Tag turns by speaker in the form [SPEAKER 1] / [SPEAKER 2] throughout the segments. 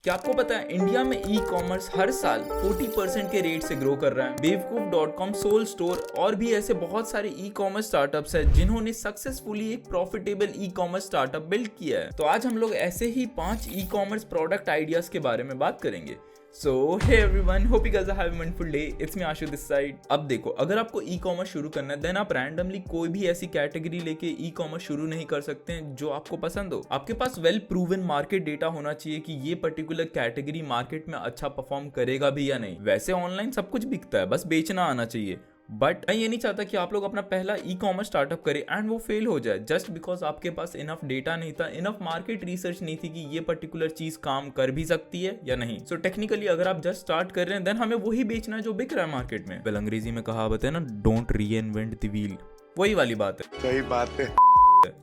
[SPEAKER 1] क्या आपको पता है इंडिया में ई कॉमर्स हर साल 40% के रेट से ग्रो कर रहा है। बेवकूफ.com, सोल स्टोर और भी ऐसे बहुत सारे ई कॉमर्स स्टार्टअप्स हैं जिन्होंने सक्सेसफुली एक profitable e commerce startup build किया है। तो आज हम लोग ऐसे ही 5 ई कॉमर्स प्रोडक्ट आइडियाज के बारे में बात करेंगे। So hey everyone, hope you guys are having a wonderful day. It's me Ashu this side. अब देखो, अगर आपको ई कॉमर्स शुरू करना है देन आप रैंडमली कोई भी ऐसी कैटेगरी लेके ई कॉमर्स शुरू नहीं कर सकते हैं जो आपको पसंद हो। आपके पास वेल प्रूवन मार्केट डेटा होना चाहिए कि ये पर्टिकुलर कैटेगरी मार्केट में अच्छा परफॉर्म करेगा भी या नहीं। वैसे ऑनलाइन सब कुछ बिकता है, बस बेचना आना चाहिए। बट मैं ये नहीं चाहता कि आप लोग अपना पहला ई कॉमर्स स्टार्टअप करें एंड वो फेल हो जाए जस्ट बिकॉज आपके पास इनफ डेटा नहीं था, इनफ मार्केट रिसर्च नहीं थी कि ये पर्टिकुलर चीज काम कर भी सकती है या नहीं। सो टेक्निकली अगर आप जस्ट स्टार्ट कर रहे हैं देन हमें वही बेचना है जो बिक रहा है मार्केट में। वेल अंग्रेजी में कहावत है ना, डोंट रीइन्वेंट द व्हील, वही वाली बात है।
[SPEAKER 2] सही बात है।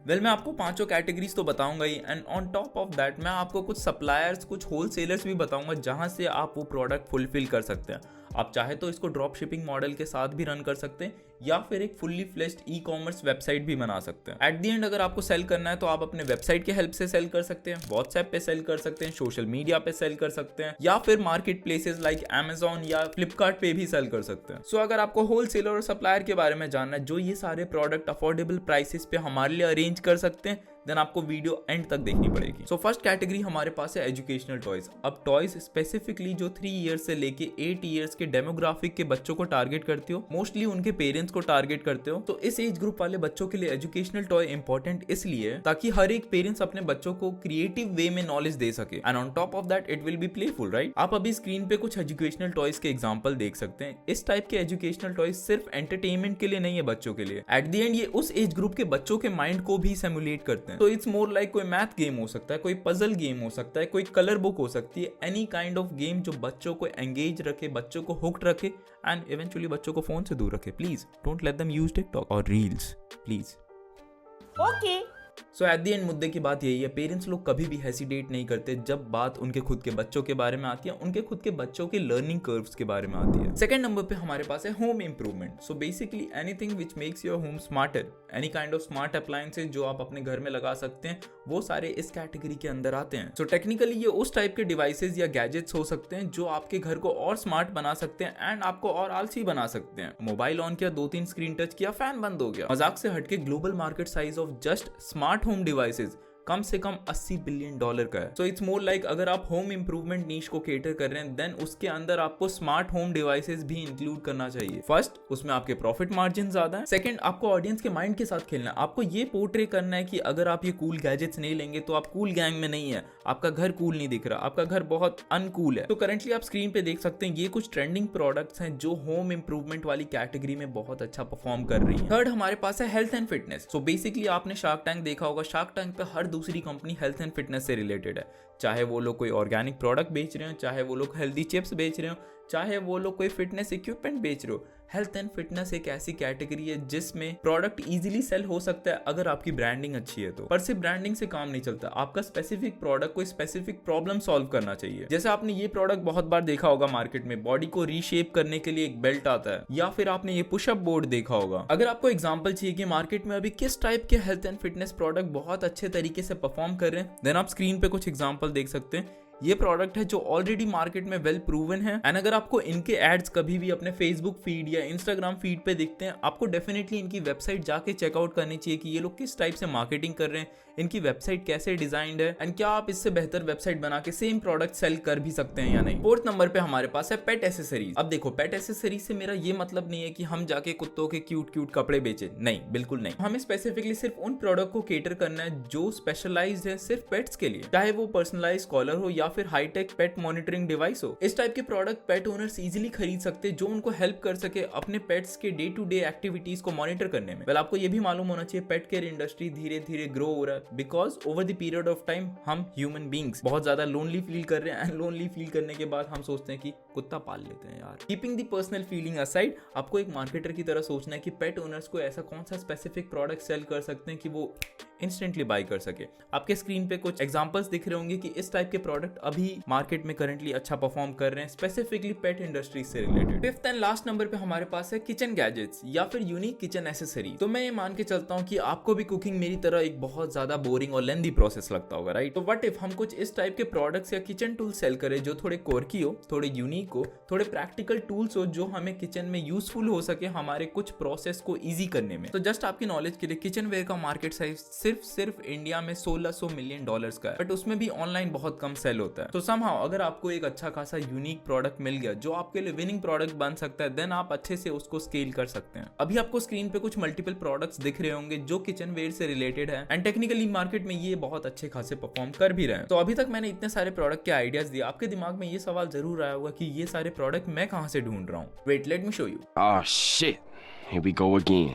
[SPEAKER 1] वेल मैं आपको पांचों कैटेगरीज तो बताऊंगा ही and on top of that मैं आपको कुछ सप्लायर्स, कुछ होलसेलर्स भी बताऊंगा जहां से आप वो प्रोडक्ट फुलफिल कर सकते हैं। आप चाहे तो इसको ड्रॉप शिपिंग मॉडल के साथ भी रन कर सकते हैं या फिर एक fully fleshed e commerce website भी बना सकते हैं। एट द एंड अगर आपको सेल करना है तो आप अपने वेबसाइट के हेल्प से सेल कर सकते हैं, व्हाट्सएप पे सेल कर सकते हैं, सोशल मीडिया पे सेल कर सकते हैं या फिर मार्केट प्लेसेस लाइक Amazon या फ्लिपकार्ट पे भी सेल कर सकते हैं। सो अगर आपको होलसेलर और सप्लायर के बारे में जानना है जो ये सारे प्रोडक्ट अफोर्डेबल प्राइसेस पे हमारे लिए अरेंज कर सकते हैं देन आपको वीडियो एंड तक देखनी पड़ेगी। सो फर्स्ट कैटेगरी हमारे पास है एजुकेशनल टॉयज। अब टॉयज स्पेसिफिकली जो 3 ईयर्स से लेके 8 ईयर्स के डेमोग्राफिक के बच्चों को टारगेट करते हो, मोस्टली उनके पेरेंट्स को टारगेट करते हो। तो इस एज ग्रुप वाले बच्चों के लिए एजुकेशनल टॉय इंपॉर्टेंट इसलिए ताकि हर एक पेरेंट्स अपने बच्चों को क्रिएटिव वे में नॉलेज दे सके and on top of that it will be playful, right. आप अभी स्क्रीन पे कुछ एजुकेशनल टॉयज के एग्जांपल देख सकते हैं। इस टाइप के एजुकेशनल टॉयज सिर्फ एंटरटेनमेंट के लिए नहीं है बच्चों के लिए, एट द एंड ये उस एज ग्रुप के बच्चों के माइंड को भी सिमुलेट करते हैं। तो इट्स मोर लाइक कोई मैथ गेम हो सकता है, कोई पजल गेम हो सकता है, कोई कलर बुक हो सकती है, एनी काइंड ऑफ गेम जो बच्चों को एंगेज रखे, बच्चों को हुक्ड रखे एंड इवेंचुअली बच्चों को फोन से दूर रखे। Please don't let them use TikTok और reels, please.
[SPEAKER 3] Okay.
[SPEAKER 1] So at the end मुद्दे की बात यही है, पेरेंट्स लोग कभी भी हेसिटेट नहीं करते जब बात उनके खुद के बच्चों के बारे में आती है, उनके खुद के बच्चों के लर्निंग कर्व्स के बारे में आती है। सेकंड नंबर पे हमारे पास है home improvement. So basically anything which makes your home smarter, any kind of smart appliances जो आप अपने घर में लगा सकते हैं वो सारे इस कैटेगरी के अंदर आते हैं। सो टेक्निकली ये उस टाइप के डिवाइसेस या गैजेट्स हो सकते हैं जो आपके घर को और स्मार्ट बना सकते हैं एंड आपको और आलसी बना सकते हैं। मोबाइल ऑन किया, 2-3 स्क्रीन टच किया, फैन बंद हो गया। मजाक से हटके global market size of just smart home devices कम से कम $80 बिलियन का है। सो इट्स मोर लाइक अगर आप होम इंप्रूवमेंट नीश को केटर कर रहे हैं देन उसके अंदर आपको स्मार्ट होम डिवाइसेस भी इंक्लूड करना चाहिए। फर्स्ट, उसमें आपके प्रॉफिट मार्जिन ज्यादा है। सेकंड, आपको ऑडियंस के माइंड के साथ खेलना है। आपको ये पोर्ट्रे करना है कि अगर आप ये कूल गैजेट्स नहीं लेंगे तो आप कूल गैंग में नहीं है, आपका घर कूल नहीं दिख रहा, आपका घर बहुत अनकूल है। तो करंटली आप स्क्रीन पे देख सकते हैं ये कुछ ट्रेंडिंग प्रोडक्ट्स हैं जो होम इंप्रूवमेंट वाली कैटेगरी में बहुत अच्छा परफॉर्म कर रही है। थर्ड हमारे पास है health and fitness. So basically आपने शार्क टैंक देखा होगा, शार्क टैंक पे हर दूसरी कंपनी हेल्थ एंड फिटनेस से रिलेटेड है। चाहे वो लोग कोई ऑर्गेनिक प्रोडक्ट बेच रहे हो, चाहे वो लोग हेल्दी चिप्स बेच रहे हो, चाहे वो लोग कोई फिटनेस इक्विपमेंट बेच रहे हो। हेल्थ एंड फिटनेस एक ऐसी कैटेगरी है जिसमें प्रोडक्ट इजीली सेल हो सकता है अगर आपकी ब्रांडिंग अच्छी है तो। पर सिर्फ ब्रांडिंग से काम नहीं चलता, आपका स्पेसिफिक प्रोडक्ट कोई स्पेसिफिक प्रॉब्लम सॉल्व करना चाहिए। जैसे आपने ये प्रोडक्ट बहुत बार देखा होगा मार्केट में, बॉडी को रीशेप करने के लिए एक बेल्ट आता है, या फिर आपने ये पुशअप बोर्ड देखा होगा। अगर आपको एग्जांपल चाहिए कि मार्केट में अभी किस टाइप के हेल्थ एंड फिटनेस प्रोडक्ट बहुत अच्छे तरीके से परफॉर्म कर रहे हैं देन आप स्क्रीन पे कुछ एग्जांपल देख सकते हैं। ये प्रोडक्ट है जो ऑलरेडी मार्केट में वेल प्रूवन है एंड अगर आपको इनके एड्स कभी भी अपने फेसबुक फीड या इंस्टाग्राम फीड पे दिखते हैं आपको डेफिनेटली इनकी वेबसाइट जाके चेकआउट करनी चाहिए कि ये लोग किस टाइप से मार्केटिंग कर रहे हैं, इनकी वेबसाइट कैसे डिजाइंड है एंड क्या आप इससे बेहतर वेबसाइट बना के सेम प्रोडक्ट सेल कर भी सकते हैं या नहीं। फोर्थ नंबर पे हमारे पास है पेट एसेसरीज। अब देखो, पेट एसेसरीज से मेरा ये मतलब नहीं है कि हम जाके कुत्तों के क्यूट क्यूट कपड़े बेचे, नहीं, बिल्कुल नहीं। हमें स्पेसिफिकली सिर्फ उन प्रोडक्ट को केटर करना है जो स्पेशलाइज्ड है सिर्फ पेट्स के लिए, चाहे वो पर्सनलाइज कॉलर हो या फिर हाईटेक पेट मॉनिटरिंग डिवाइस हो। इस टाइप के प्रोडक्ट पेट ओनर्स इजीली खरीद सकते हैं जो उनको हेल्प कर सके अपने पेट्स के डे टू डे एक्टिविटीज को मॉनिटर करने में। वेल आपको ये भी मालूम होना चाहिए पेट केयर इंडस्ट्री धीरे धीरे ग्रो हो रहा है because over the period of time हम ह्यूमन बींग्स बहुत ज्यादा लोनली फील कर रहे हैं एंड लोनली फील करने के बाद हम सोचते हैं कि कुत्ता पाल लेते हैं यार। Keeping the personal feeling aside, आपको एक मार्केटर की तरह सोचना है कि पेट ओनर्स को ऐसा कौन सा स्पेसिफिक प्रोडक्ट सेल कर सकते हैं कि वो इंस्टेंटली बाय कर सके। आपके स्क्रीन पे कुछ एग्जांपल्स दिख रहे होंगे कि इस टाइप के प्रोडक्ट अभी मार्केट में करंटली अच्छा परफॉर्म कर रहे हैं, स्पेसिफिकली पेट इंडस्ट्री से related. Fifth and last number पे हमारे पास है किचन गैजेट्स या फिर यूनिक किचन एसेसरी। तो मैं ये मान के चलता हूँ कि आपको भी कुकिंग मेरी तरह एक बहुत ज्यादा बोरिंग और लेंदी प्रोसेस लगता होगा, राइट? तो व्हाट इफ हम कुछ इस टाइप के प्रोडक्ट्स या किचन टूल सेल करें जो थोड़े क्वर्की हो, थोड़े यूनिक हो, थोड़े प्रैक्टिकल टूल्स हो, जो हमें किचन में यूजफुल हो सके हमारे कुछ प्रोसेस को इजी करने में। तो जस्ट आपकी नॉलेज के लिए किचन वेयर का मार्केट साइज सिर्फ इंडिया में $1600 मिलियन का है, बट उसमें भी ऑनलाइन बहुत कम सेल होता है। तो समहाउ अगर आपको एक अच्छा खासा यूनिक प्रोडक्ट मिल गया जो आपके लिए विनिंग प्रोडक्ट बन सकता है, देन आप अच्छे से उसको स्केल कर सकते हैं। अभी आपको स्क्रीन पे कुछ मल्टीपल प्रोडक्ट्स दिख रहे होंगे जो किचन वेयर से रिलेटेड है एंड टेक्निकली मार्केट में ये बहुत अच्छे खासे परफॉर्म कर भी रहे हैं। तो अभी तक मैंने इतने सारे प्रोडक्ट के आइडियाज दिए, आपके दिमाग में ये सवाल जरूर आया होगा कि ये सारे प्रोडक्ट मैं कहां से ढूंढ रहा हूँ। Wait, let me show you.
[SPEAKER 2] Oh shit, here we go again.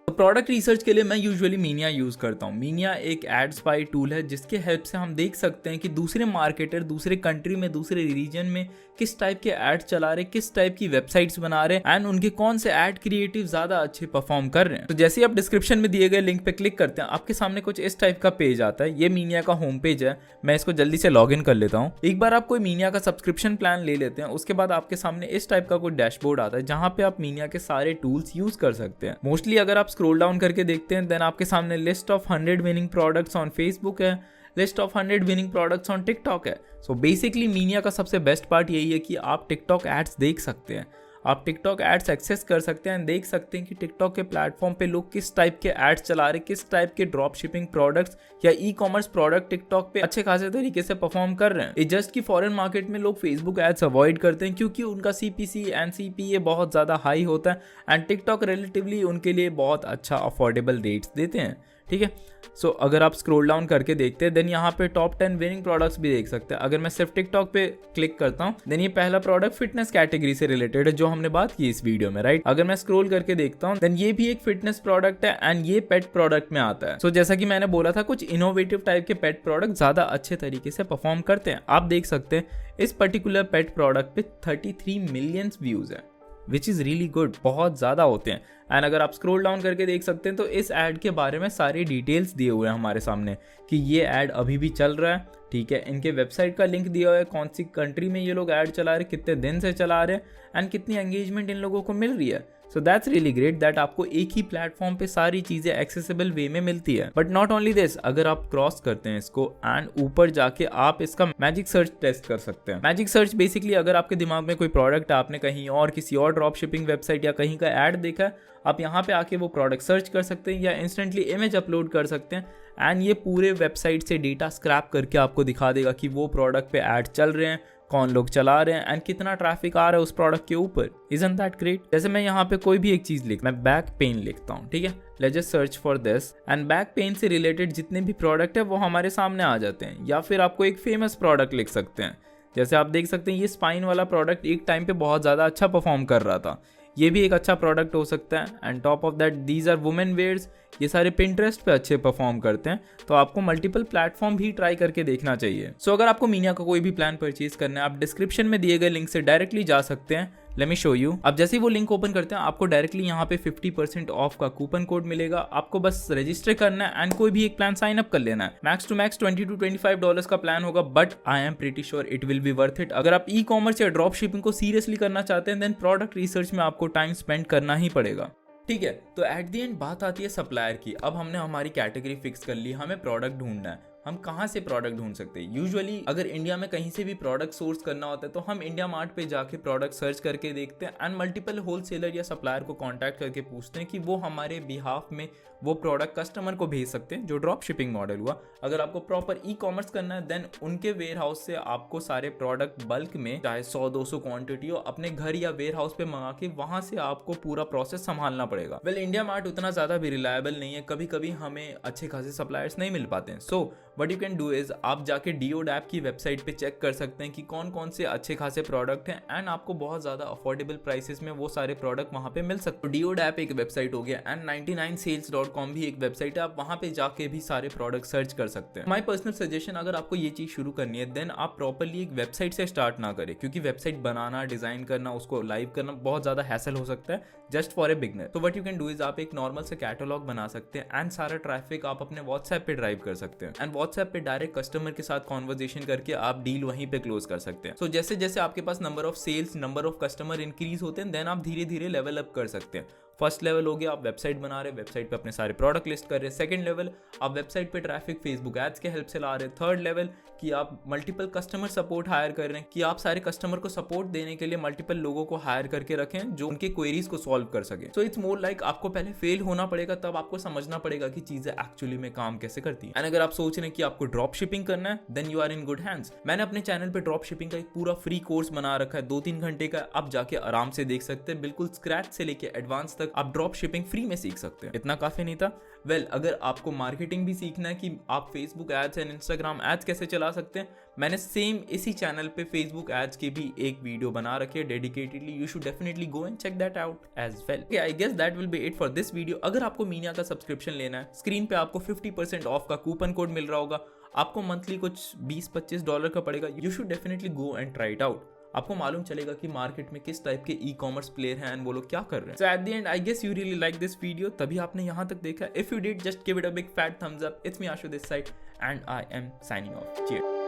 [SPEAKER 1] तो प्रोडक्ट रिसर्च के लिए मैं यूजुअली मीनिया यूज करता हूँ। मीनिया एक एड स्पाई टूल है जिसके हेल्प से हम देख सकते हैं कि दूसरे मार्केटर दूसरे कंट्री में, दूसरे रीजन में किस टाइप के एड चला रहे, किस टाइप की वेबसाइट्स बना रहे एंड उनके कौन से एड क्रिएटिव ज्यादा अच्छे परफॉर्म कर रहे हैं। तो जैसे ही आप डिस्क्रिप्शन में दिए गए लिंक पे क्लिक करते हैं, आपके सामने कुछ इस टाइप का पेज आता है। ये मीनिया का होम पेज है। मैं इसको जल्दी से लॉग इन कर लेता हूँ। एक बार आप कोई मीनिया का सब्सक्रिप्शन प्लान ले लेते हैं, उसके बाद आपके सामने इस टाइप का कोई डैशबोर्ड आता है जहाँ पे आप मीनिया के सारे टूल्स यूज कर सकते हैं। मोस्टली अगर आप स्क्रॉल डाउन करके देखते हैं, देन आपके सामने list of 100 winning products on Facebook है, list of 100 winning products on TikTok है। सो बेसिकली मीनिया का सबसे बेस्ट पार्ट यही है कि आप टिकटॉक एड्स देख सकते हैं, आप टिकटॉक एड्स एक्सेस कर सकते हैं, देख सकते हैं कि टिकटॉक के प्लेटफॉर्म पे लोग किस टाइप के एड्स चला रहे, किस टाइप के ड्रॉप शिपिंग प्रोडक्ट्स या ई कॉमर्स प्रोडक्ट टिकटॉक पे अच्छे खासे तरीके से परफॉर्म कर रहे हैं। ये जस्ट कि फॉरेन मार्केट में लोग फेसबुक एड्स अवॉइड करते हैं क्योंकि उनका CPC एंड CPA बहुत ज़्यादा हाई होता है एंड टिकटॉक रिलेटिवली उनके लिए बहुत अच्छा अफोर्डेबल रेट्स देते हैं, ठीक है। सो अगर आप स्क्रॉल डाउन करके देखते हैं, देन यहाँ पे टॉप 10 विनिंग प्रोडक्ट्स भी देख सकते हैं। अगर मैं सिर्फ टिकटॉक पे क्लिक करता हूँ, देन ये पहला प्रोडक्ट फिटनेस कैटेगरी से रिलेटेड है जो हमने बात की इस वीडियो में, राइट? अगर मैं स्क्रॉल करके देखता हूँ, देन ये भी एक फिटनेस प्रोडक्ट है एंड ये पेट प्रोडक्ट में आता है। सो जैसा कि मैंने बोला था, कुछ इनोवेटिव टाइप के पेट प्रोडक्ट ज्यादा अच्छे तरीके से परफॉर्म करते हैं। आप देख सकते हैं इस पर्टिकुलर पेट प्रोडक्ट पे 33 मिलियन व्यूज है, विच इज़ रियली गुड, बहुत ज़्यादा होते हैं। एंड अगर आप स्क्रॉल डाउन करके देख सकते हैं तो इस ऐड के बारे में सारी डिटेल्स दिए हुए हैं हमारे सामने कि ये ऐड अभी भी चल रहा है, ठीक है। इनके वेबसाइट का लिंक दिया हुआ है, कौन सी कंट्री में ये लोग ऐड चला रहे, कितने दिन से चला रहे एंड कितनी एंगेजमेंट इन लोगों को मिल रही है। So that's really great that आपको एक ही प्लेटफॉर्म पे सारी चीजें एक्सेसिबल वे में मिलती है। बट नॉट ओनली दिस, अगर आप क्रॉस करते हैं इसको एंड ऊपर जाके आप इसका मैजिक सर्च टेस्ट कर सकते हैं। मैजिक सर्च बेसिकली अगर आपके दिमाग में कोई प्रोडक्ट आपने कहीं और किसी और ड्रॉप शिपिंग वेबसाइट या कहीं का ऐड देखा है, आप यहाँ पे आके वो प्रोडक्ट सर्च कर सकते हैं या इंस्टेंटली इमेज अपलोड कर सकते हैं एंड ये पूरे वेबसाइट से डेटा स्क्रैप करके आपको दिखा देगा कि वो प्रोडक्ट पे ऐड चल रहे हैं, कौन लोग चला रहे हैं एंड कितना ट्रैफिक आ रहा है उस प्रोडक्ट के ऊपर। Isn't that great? जैसे मैं यहाँ पे कोई भी एक चीज मैं बैक पेन लिखता हूँ, ठीक है, let's just search for this and back pain से रिलेटेड जितने भी प्रोडक्ट है वो हमारे सामने आ जाते हैं। या फिर आपको एक फेमस प्रोडक्ट लिख सकते हैं, जैसे आप देख सकते हैं ये स्पाइन वाला प्रोडक्ट एक टाइम पे बहुत ज्यादा अच्छा परफॉर्म कर रहा था, ये भी एक अच्छा प्रोडक्ट हो सकता है। And top of that these are women wears, ये सारे पिंटरेस्ट पे अच्छे परफॉर्म करते हैं। तो आपको मल्टीपल प्लेटफॉर्म भी ट्राई करके देखना चाहिए। सो अगर आपको मीनिया का कोई भी प्लान परचेज करना है, आप डिस्क्रिप्शन में दिए गए लिंक से डायरेक्टली जा सकते हैं। Late me show you. अब जैसे ही वो लिंक ओपन करते हैं, आपको डायरेक्टली यहाँ पे 50% ऑफ का कूपन कोड मिलेगा। आपको बस रजिस्टर करना है एंड कोई भी एक प्लान साइन अप कर लेना है। मैक्स टू मैक्स $20 to $25 का प्लान होगा, but I am pretty sure it will be worth it. अगर आप ई कॉमर्स या ड्रॉप शिपिंग को सीरियसली करना चाहते हैं, देन प्रोडक्ट रिसर्च में आपको टाइम स्पेंड करना ही पड़ेगा, ठीक है। तो एट द एंड बात आती है सप्लायर की। अब हमने हमारी कैटेगरी फिक्स कर ली, हमें प्रोडक्ट ढूंढना है। हम कहाँ से प्रोडक्ट ढूंढ सकते हैं? यूजुअली अगर इंडिया में कहीं से भी प्रोडक्ट सोर्स करना होता है तो हम इंडिया मार्ट पे जाके प्रोडक्ट सर्च करके देखते हैं एंड मल्टीपल होलसेलर या सप्लायर को कांटेक्ट करके पूछते हैं कि वो हमारे बिहाफ में वो प्रोडक्ट कस्टमर को भेज सकते हैं, जो ड्रॉप शिपिंग मॉडल हुआ। अगर आपको प्रॉपर ई कॉमर्स करना है, देन उनके वेयर हाउस से आपको सारे प्रोडक्ट बल्क में, चाहे 100-200 क्वांटिटी हो, अपने घर या वेयर हाउस पे मंगा के वहां से आपको पूरा प्रोसेस संभालना पड़ेगा। वेल, इंडिया मार्ट उतना ज्यादा भी रिलायबल नहीं है, कभी कभी हमें अच्छे खासे सप्लायर्स नहीं मिल पाते हैं। So what you can do is आप जाके डियोड ऐप की वेबसाइट पे चेक कर सकते हैं कि कौन कौन से अच्छे खासे प्रोडक्ट हैं एंड आपको बहुत ज़्यादा अफोर्डेबल प्राइसेस में वो सारे प्रोडक्ट वहाँ पे मिल सकते हैं। डियोड ऐप एक वेबसाइट हो गया एंड 99sales.com भी एक वेबसाइट है, आप वहाँ पे जाके भी सारे प्रोडक्ट सर्च कर सकते हैं। माई पर्सनल सजेशन, अगर आपको ये चीज़ शुरू करनी है देन आप प्रॉपरली एक वेबसाइट से स्टार्ट ना करें, क्योंकि वेबसाइट बनाना, डिज़ाइन करना, उसको लाइव करना बहुत ज़्यादा हैसल हो सकता है जस्ट फॉर ए बिगनर। तो what you can do is आप एक नॉर्मल से कैटलॉग बना सकते हैं एंड सारा ट्रैफिक आप अपने व्हाट्सएप पे ड्राइव कर सकते हैं एंड व्हाट्सएप पे डायरेक्ट कस्टमर के साथ कॉन्वर्जेशन करके आप डील वहीं पे क्लोज कर सकते हैं। सो जैसे जैसे आपके पास number of sales, number of customer increase होते हैं देन आप धीरे धीरे लेवल अप कर सकते हैं। फर्स्ट लेवल हो गया आप वेबसाइट बना रहे, वेबसाइट पे अपने सारे प्रोडक्ट लिस्ट कर रहे हैं। सेकंड लेवल आप वेबसाइट पे ट्रैफिक फेसबुक एड्स के हेल्प से ला रहे हैं। थर्ड लेवल कि आप मल्टीपल कस्टमर सपोर्ट हायर कर रहे हैं, कि आप सारे कस्टमर को सपोर्ट देने के लिए मल्टीपल लोगों को हायर करके रखें जो उनके क्वेरीज को सॉल्व कर सके। सो इट्स मोर लाइक आपको पहले फेल होना पड़ेगा, तब आपको समझना पड़ेगा कि चीजें एक्चुअली में काम कैसे करती है। एंड अगर आप सोच रहे हैं कि आपको ड्रॉप शिपिंग करना है then you are in good hands. मैंने अपने चैनल पे ड्रॉप शिपिंग का एक पूरा फ्री कोर्स बना रखा है, 2-3 घंटे का, आप जाके आराम से देख सकते हैं। बिल्कुल स्क्रैच से लेके एडवांस तक आप ड्रॉप शिपिंग फ्री में सीख सकते हैं। इतना काफी नहीं था? वेल, अगर आपको मार्केटिंग भी सीखना है कि आप Facebook ads and Instagram ads कैसे चला सकते हैं, मैंने सेम इसी चैनल पे फेसबुक एड्स की भी एक वीडियो बना रखी है dedicatedly. You should definitely go and check that out as well. I guess that will be it for this video. अगर आपको मीनिया का सब्सक्रिप्शन लेना है, स्क्रीन पे आपको 50% ऑफ का कूपन कोड मिल रहा होगा, आपको मंथली कुछ $20-25 का पड़ेगा। You should definitely go and try it out. आपको मालूम चलेगा कि मार्केट में किस टाइप के ई कॉमर्स प्लेयर हैं एंड वो लोग क्या कर रहे हैं। So at the end I guess you really like this video, तभी आपने यहाँ तक देखा। If you did, just give it a big fat thumbs up. It's me Ashu this side and I am signing off. Cheers.